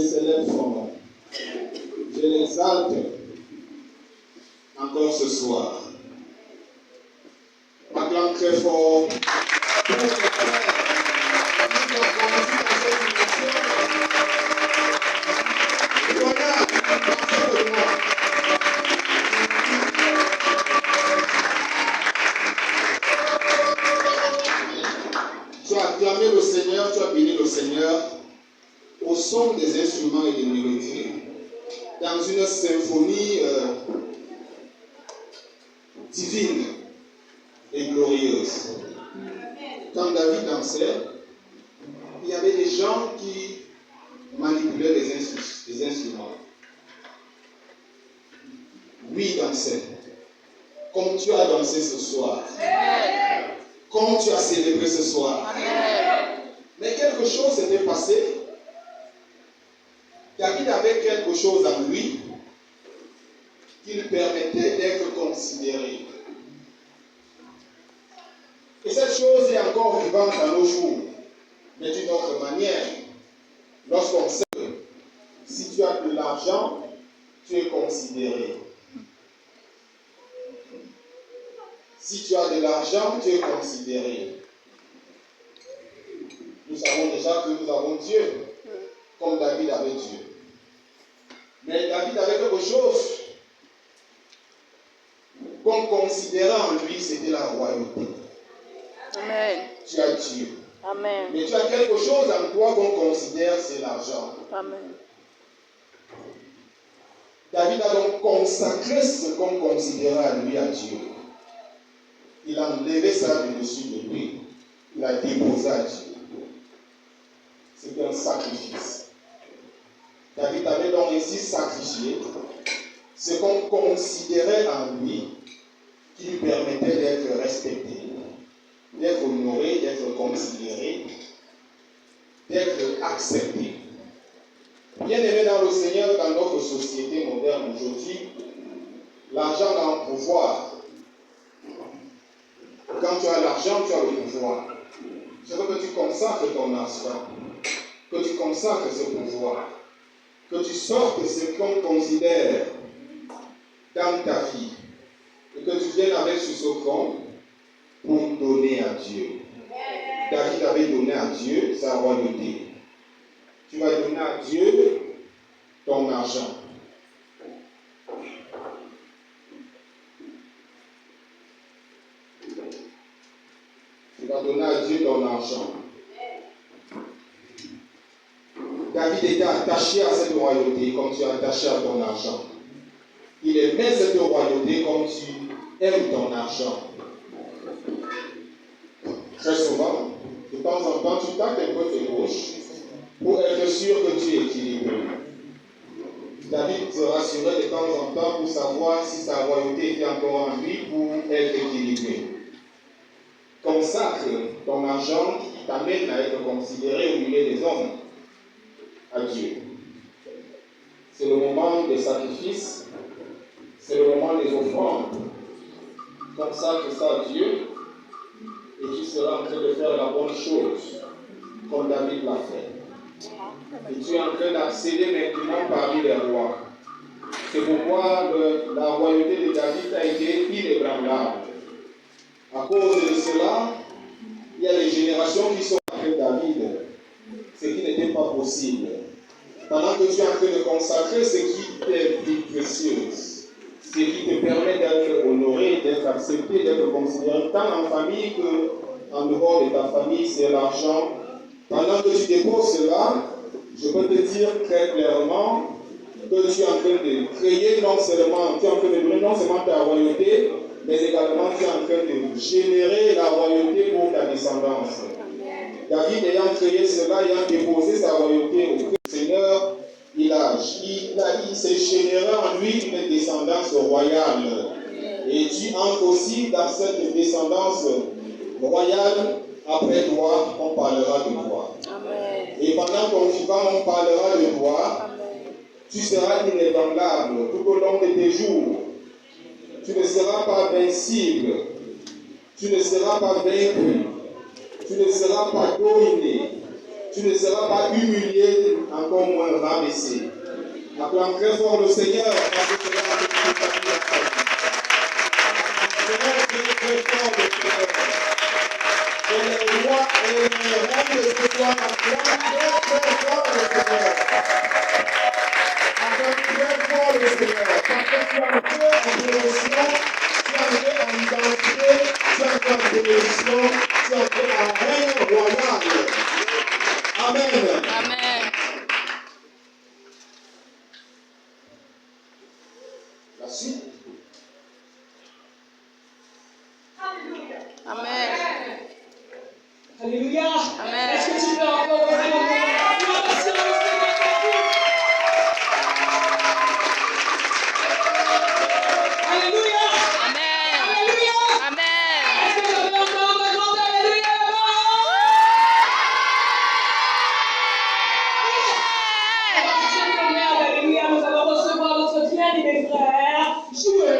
célèbre son nom. Je l'exalte encore ce soir. Acclame très fort pour les frères qui nous ont conduits dans cette dimension. Et voilà, pensez de moi. Tu as acclamé le Seigneur, tu as béni le Seigneur au son des instruments et des mélodies, dans une symphonie divine et glorieuse. Quand David dansait, il y avait des gens qui manipulaient les instruments. Lui dansait, comme tu as dansé ce soir, comme tu as célébré ce soir. Mais quelque chose s'était passé. David avait quelque chose en lui qui lui permettait d'être considéré. Et cette chose est encore vivante à nos jours, mais d'une autre manière. Lorsqu'on sait que si tu as de l'argent, tu es considéré. Si tu as de l'argent, tu es considéré. Nous savons déjà que nous avons Dieu, comme David avait Dieu. Mais David avait quelque chose qu'on considérait en lui, c'était la royauté. Amen. Tu as Dieu. Amen. Mais tu as quelque chose en toi qu'on considère, c'est l'argent. Amen. David a donc consacré ce qu'on considérait à lui, à Dieu. Il a enlevé ça du dessus de lui. Il a déposé à Dieu. C'était un sacrifice. David avait donc ainsi sacrifié ce qu'on considérait en lui qui lui permettait d'être respecté, d'être honoré, d'être considéré, d'être accepté. Bien aimé dans le Seigneur, dans notre société moderne aujourd'hui, l'argent a un pouvoir. Quand tu as l'argent, tu as le pouvoir. Je veux que tu consacres ton argent, que tu consacres ce pouvoir, que tu sortes ce qu'on considère dans ta vie et que tu viennes avec sur ce compte pour donner à Dieu. David avait donné à Dieu sa royauté. Tu vas donner à Dieu ton argent. Tu vas donner à Dieu ton argent. David était attaché à cette royauté comme tu es attaché à ton argent. Il aimait cette royauté comme tu aimes ton argent. Très souvent, de temps en temps, tu tâtes un peu tes poches pour être sûr que tu es équilibré. David se rassurait de temps en temps pour savoir si sa royauté était encore en lui pour être équilibrée. Consacre ton argent qui t'amène à être considéré au milieu des hommes à Dieu. C'est le moment des sacrifices, c'est le moment des offrandes. Consacre ça à Dieu et tu seras en train de faire la bonne chose, comme David l'a fait. Et tu es en train d'accéder maintenant parmi les rois. C'est pourquoi la royauté de David a été inébranlable. À cause de cela, il y a des générations qui sont après David, ce qui n'était pas possible. Pendant que tu es en train de consacrer ce qui t'est vie précieuse, ce qui te permet d'être honoré, d'être accepté, d'être considéré, tant en famille qu'en dehors de ta famille, c'est l'argent. Pendant que tu déposes cela, je peux te dire très clairement que tu es en train de créer non seulement, tu es en train de donner non seulement ta royauté, mais également tu es en train de générer la royauté pour ta descendance. David ayant créé cela, ayant déposé sa royauté au Seigneur, il s'est généré en lui une descendance royale. Et tu entres aussi dans cette descendance royale. Après toi, on parlera de toi. Amen. Et pendant ton vivant, on parlera de toi. Amen. Tu seras inébranlable tout au long de tes jours. Tu ne seras pas invincible. Tu ne seras pas vaincu. Tu ne seras pas dominé. Tu tu ne seras pas humilié, encore moins rabaissé. Acclame très fort le Seigneur, parce que cela a été facile à faire. Très fort le Seigneur. Et les rois et les reines de ce soir acclament très fort le Seigneur. Acclame très fort le Seigneur. Parce que tu as un peu en dévotion, tu as un peu en identité, tu as un peu en bénédiction, tu as un peu en règne royal. Amen. Amen. La suite. Amen. Alléluia. Amen. Est-ce que tu peux encore ouvrir le monde? Alléluia. Amen. Alléluia. Amen. Est-ce que je peux entendre un grand alléluia là-bas? On va chanter le merde, alléluia. Nous allons recevoir notre bien-aimé frère, joueur.